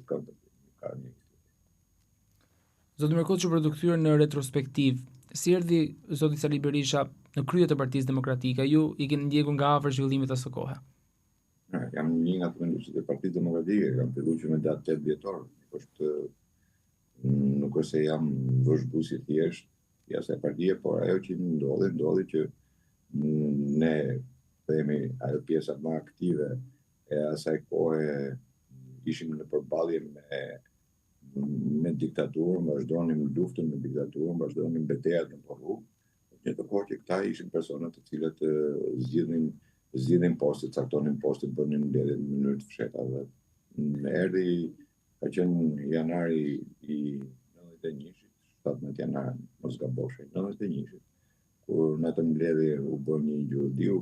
këmbë. Ka një. Zoti Merkoçi, për të kthyer në retrospektiv, si erdhi zoti Sali Berisha në krye të Partisë Demokratike? Ju i keni ndjekur nga afër zhvillimet asë kohe. Jam një nga të menduesit e Partisë Demokratike, kam filluar që me datë 8 dhjetor. Nuk është se jam vëzhgues i thjesht i asaj partie, por ajo që ndodhi që ne themi ajo pjesa më aktive e asaj kohe ishim në përballje me diktaturën, vazhdonim luftën me diktaturën, vazhdonim betejat në rrugë. Në të kohë që këta ishin persona të cilët zgjidhin poste, caktonin poste, bënin mbledhje në mënyrë të fshehta dhe erdhi ka qenë janari i 91-shit, 17 janar, mos gabosh, 91-shit, kur në atë mbledhje u bë një gjurdiu,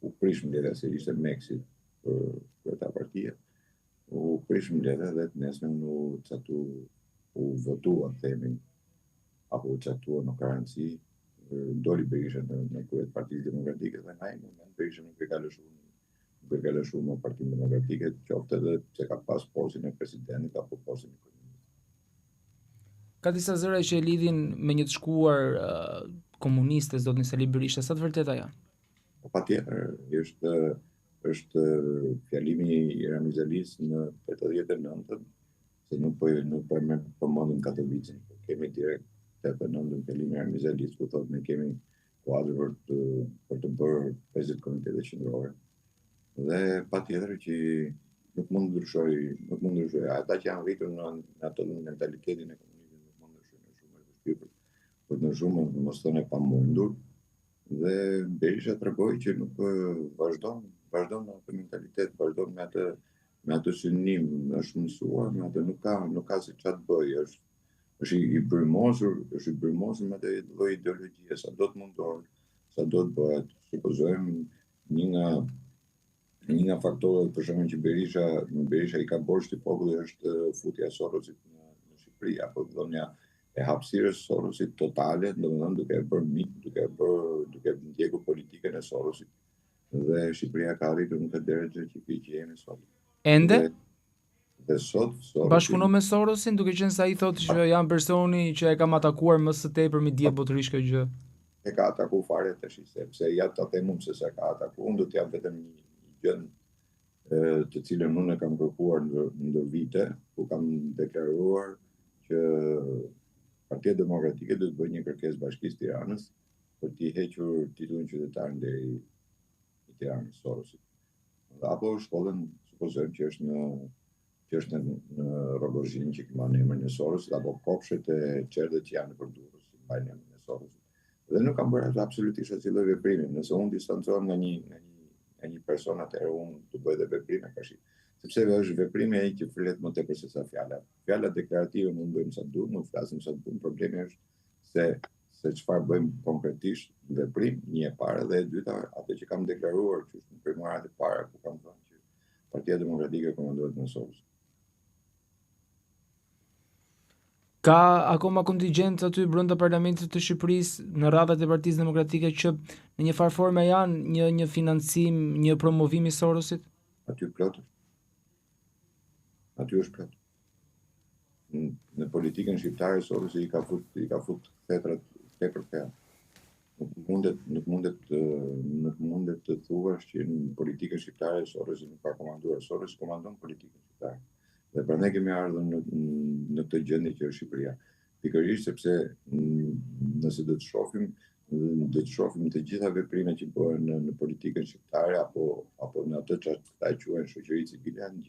u prish mbledhja se ishte Meksi për ta partia. U prish mbledhja dhe të nesmen u votua, themi, apo u caktua në garanci, doli Berisha në krye të Partisë Demokratike dhe në ai moment Berisha nuk e ka lëshuar në Partinë Demokratike, qoftë edhe se ka pas postin e presidentit apo postin e kryeministit. Ka disa zëra që e lidhin me një të shkuar komuniste zotin Sali Berisha, sa të vërteta janë? Patjetër, është fjalimi i Ramizalis në 89-ën, se nuk po më përmendim Katovicin, kemi direkt 89-ën fjalimi i Ramizalis, ku thotë ne kemi kuadër për të bërë 50 komitete qendrore. Dhe patjetër që nuk mund ndryshoj. Ata që janë rritur në atë mentalitetin e komunizmit nuk mund ndryshojnë, është shumë e vështirë për të ndryshuar, mos thënë e pamundur. Dhe Berisha tregoi që nuk vazhdon me atë mentalitet, vazhdon me atë synim, është mësuar, me atë nuk ka se çfarë të bëjë, është i brymosur me atë lloj ideologjie, sa do të mundohet, sa do të bëhet. Supozojmë një nga faktorët për shembull që Berisha i ka borxh të popullit është futja e Sorosit në Shqipëri, apo dhënia e hapësirës Sorosit totale, domethënë duke bërë mik, duke ndjekur politikën e Sorosit. Dhe Shqipëria ka arritur në këtë drejtë që jemi sot. Ende? Dhe sot bashkëpunon me Sorosin, duke qenë se ai thotë që janë personi që e kam atakuar më së tepër mi dje botërisht kjo gjë. E ka atakuar fare tash, sepse ja ta them se sa ka atakuar, unë do të jap vetëm një gjë të cilën unë e kam kërkuar ndër vite, ku kam deklaruar që Partia Demokratike do të bëjë një kërkesë Bashkisë Tiranës për t'i hequr titullin qytetar deri i Tiranës Sorosit. Apo shkollën, supozojmë që është në Rogozhin që kanë emrin e Sorosit, apo kopshet e çerdhet që janë nëpër Durrës, që mbajnë emrin e Sorosit. Dhe nuk kam bërë absolutisht asnjë lloj veprimi. Nëse unë distancohem nga një person, atëherë unë të bëj dhe veprime kështu. Sepse është veprimi ai që flet më tepër se sa fjala. Fjala deklarative mund bëjmë sa duhet, nuk flasim sa duhet. Problemi është se çfarë bëjmë konkretisht, veprim, një e para, dhe e dyta, atë që kam deklaruar që në primarat e para, ku kam thënë që Partia Demokratike komandohet me Soros. Ka akoma kontingjent aty brenda parlamentit të Shqipërisë në radhat e Partisë Demokratike që në një farë forme janë një financim, një promovim i Sorosit? Aty plot. Aty është plot. Në politikën shqiptare Sorosi i ka fut thetrat tepër thellë. Nuk mundet të thuash që në politikën shqiptare Sorosi nuk ka komanduar. Sorosi komandon politikën shqiptare. Dhe prandaj kemi ardhur në këtë gjendje që është Shqipëria. Pikërisht sepse nëse do të shohim të gjitha veprimet që bëhen në politikën shqiptare apo në atë që ata e quajnë shoqëri civile, janë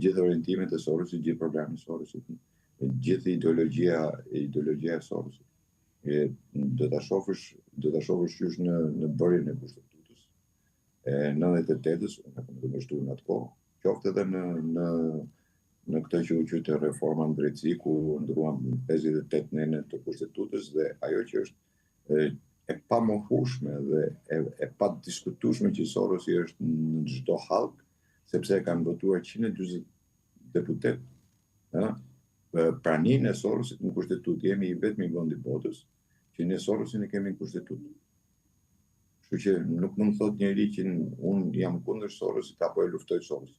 gjithë orientimet e Sorosit, gjithë programet e Sorosit, gjithë ideologjia e Sorosit. Do ta shohësh qysh në bërjen e kushtetutës e 98-s, unë kam dëmshtuar në atë kohë, qoftë edhe në këtë që u quajtë reforma në drejtësi, ku ndruan 58 nene të kushtetutës, dhe ajo që është e pamohueshme dhe e pa diskutueshme që Sorosi është në çdo hallk, sepse e kanë votuar 140 deputet, praninë e Sorosit në kushtetutë. Jemi i vetmi vend i botës që ne Sorosin e kemi në kushtetutë. Kështu që nuk mund të thotë njëri që unë jam kundër Sorosit apo e luftoj Sorosin.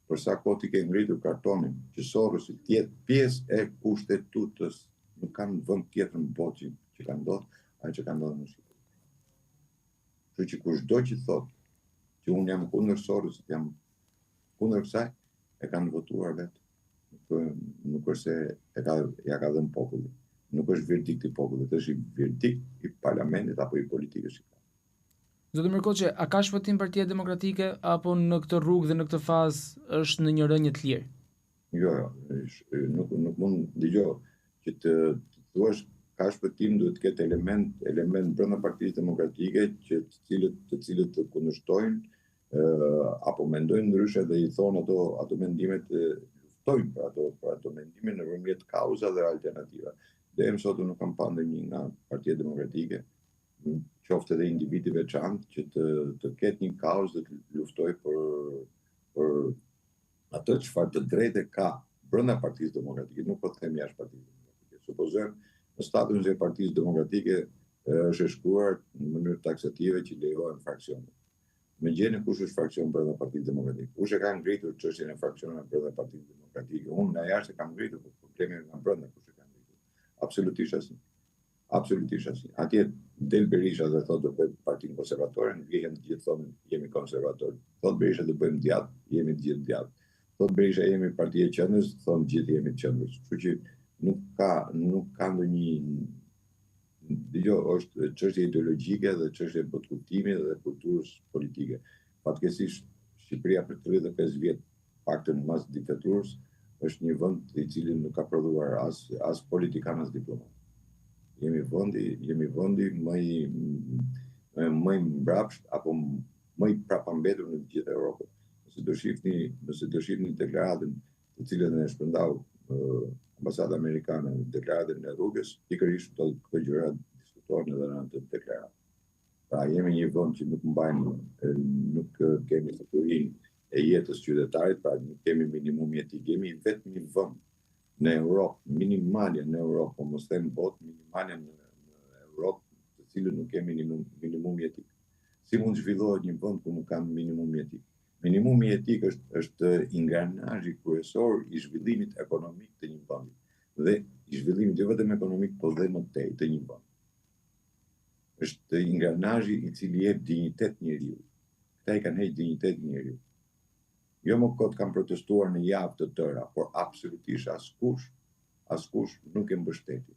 për sa kohë ti ke ngritur kartonin që Sorosi të jetë pjesë e kushtetutës, nuk kanë vend tjetër në botë që ka ndodhur, ajo që ka ndodhur në Shqipëri. Kështu që kushdo që thotë që unë jam kundër Sorosit, jam kundër kësaj, e kanë votuar vetë. Nuk është se ja ka dhënë populli. Nuk është verdikt i popullit, është verdikt i parlamentit apo i politikës shqiptare. Zotë Mirkoçi, a ka shpëtim Partia Demokratike apo në këtë rrugë dhe në këtë fazë është në një rënje të lirë? Jo, nuk mund dëgjoj që të thuash ka shpëtim, duhet të ketë element brenda Partisë Demokratike të cilët të kundërshtojnë apo mendojnë ndryshe dhe i thonë ato mendimet luftojnë për ato mendime nëpërmjet kauza dhe alternativa. Deri më sot nuk kam parë ndonjë nga Partia Demokratike, qoftë edhe individi veçantë, që të ketë një kauzë dhe të luftoj për atë çfarë të drejtë ka brenda Partisë Demokratike, nuk po të them jashtë Partisë Demokratike. Supozojmë në statusin e Partisë Demokratike është e shkruar në mënyrë taksative që lejohen fraksionet. Me gjeni kush është fraksion brenda Partisë Demokratike. Kush e ka ngritur çështjen e fraksioneve brenda Partisë Demokratike? Unë nga jashtë e kam ngritur, por problemi nga brenda kush e ka ngritur? Absolutisht asnjë. Absolutisht asnjë. Atje del Berisha dhe thotë do bëjmë Partinë Konservatore, në vjen të gjithë thonë jemi konservatorë. Thotë Berisha do bëjmë djathtë, jemi të gjithë djathtë. Thotë Berisha jemi Partia e Qendrës, thonë gjithë jemi të qendrës. Kështu që nuk ka ndonjë është çështje ideologjike dhe çështje botkuptimi dhe kulturës politike. Fatkeqësisht Shqipëria për 35 vjet, paktën mas diktaturës, është një vend i cili nuk ka prodhuar as politikan as diplomat. Jemi vendi më i mbrapsht apo më i prapambetur në të gjithë Europën. Nëse do shihni deklaratën të cilën e shpërndau ambasada amerikane, deklaratën e rrugës, pikërisht këto gjëra diskutohen edhe në atë deklaratë. Pra jemi një vend që nuk kemi futurinë e jetës qytetarit, pra nuk kemi minimum jetik, jemi vetëm një vend në Europë, minimalja në Europë, po mos them botë, minimalja në Europë, të cilën nuk kemi minimum jetik. Si mund zhvillohet një vend ku nuk ka minimum jetik? Minimumi jetik është ingranazhi kryesor i zhvillimit ekonomik të një vendi. Dhe i zhvillimit jo vetëm ekonomik, por dhe më tej të një vendi. Është ingranazhi i cili jep dinjitet njeriu. Këta i kanë heqë dinjitetin njeriu. Jo më kot kanë protestuar në javë të tëra, por absolutisht askush nuk e mbështeti.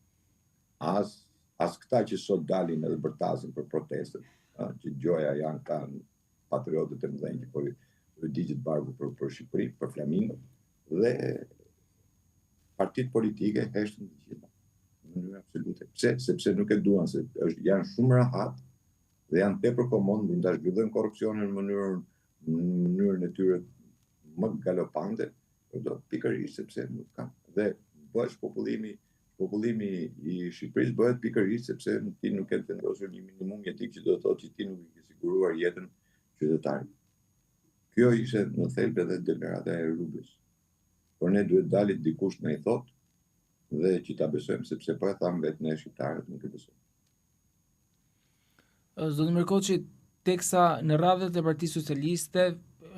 As këta që sot dalin edhe bërtasin për protestet, që gjoja janë kanë patriotët e mëdhenj që po digjet barku për Shqipëri, për Flamingo, dhe partitë politike heshtën të gjitha në mënyrë absolute. Pse? Sepse nuk e duan, se janë shumë rahat dhe janë tepër komod, mund ta zhvillojnë korrupsionin në mënyrën e tyre më galopante, pikërisht sepse nuk kanë. Dhe bëhet popullimi i Shqipërisë bëhet pikërisht sepse ti nuk ke vendosur një minimum jetik që do të thotë që ti nuk i ke siguruar jetën qytetarit. Kjo ishte në thelb edhe deklarata e rrugës. Por ne duhet dalit dikush na i thotë dhe që ta besojmë, sepse po e thamë vetë ne shqiptarët nuk e besojmë. Zotë Mirkoçi, teksa në radhët e Partisë Socialiste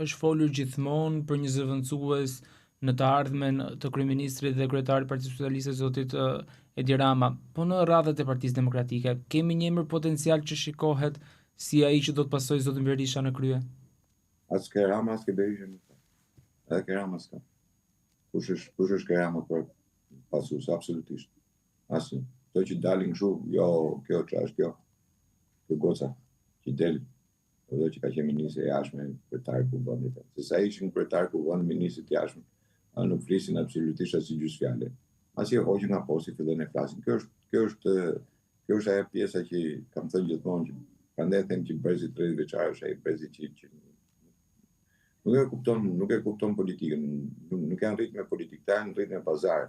është folur gjithmonë për një zëvendësues në të ardhmen të kryeministrit dhe kryetarit të Partisë Socialiste zotit Edi Rama, po në radhët e Partisë Demokratike kemi një emër potencial që shikohet si ai që do të pasojë zotin Berisha në krye? As ke Rama, as ke Berisha nuk ka. Edhe ke Rama s'ka. Kush është ke Rama për pasus, absolutisht. Asnjë. Kto që dalin kështu, jo, kjo ç'është kjo. Kjo goca që del, edhe që ka qenë ministri i jashtëm, kryetar i kuvendit. Se sa ishin kryetar kuvend ministrit i jashtëm, nuk flisin absolutisht as gjys fjale. Asnjë hoqë nga posti fillojnë të flasin. Kjo është ajo pjesa që kam thënë gjithmonë që prandaj them që brezi 30 vjeçar është ai brezi që nuk e kupton politikën, nuk janë rritë me politikë, ta janë rritë me pazar.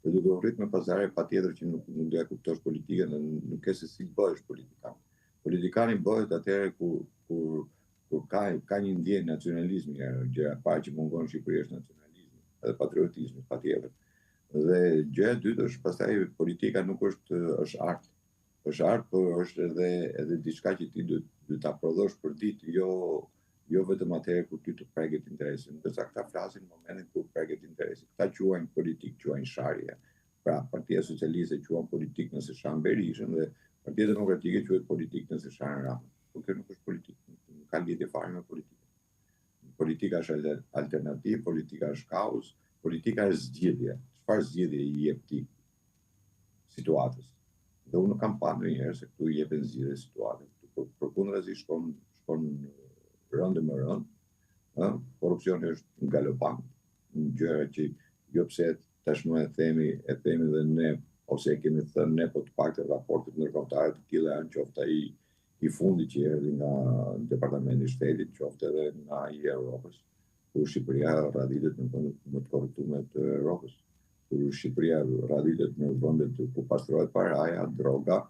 Dhe duke rritë me pazare, patjetër që nuk do ja kuptosh politikën dhe nuk ke se si bëhesh politikan. Politikani bëhet atëherë kur ka një ndjenjë nacionalizmi, gjëja e parë që mungon në Shqipëri është nacionalizmi, edhe patriotizmi, patjetër. Dhe gjëja e dytë është pastaj politika nuk është art. Është art, por është edhe diçka që ti duhet ta prodhosh për ditë, jo vetëm atëherë kur ty të preket interesin, ndërsa këta flasin në momentin kur preket interesin. Këta quajnë politik, quajnë sharje. Pra, Partia Socialiste quajnë politik nëse shan Berishën dhe Partia Demokratike quhet politik nëse shan Ramën. Por kjo nuk është politik, nuk ka lidhje fare me politikën. Politika është alternativë, politika është kaos, politika është zgjidhje. Çfarë zgjidhje i jep ti situatës? Dhe unë nuk kam parë ndonjëherë se këtu i jepen zgjidhje situatës. Përkundrazi shkon rëndë më rëndë, korrupsioni është galopant, në gjëra që jo pse tashmë e themi dhe ne, ose e kemi thënë ne, po të paktën raportet ndërkombëtare të tilla janë, qoftë ai i fundit që erdhi nga Departamenti i Shtetit, qoftë edhe nga i Europës, kur Shqipëria radhitet në vendet më të korruptuara të Europës, kur Shqipëria radhitet në vendet ku pastrohet paraja, droga,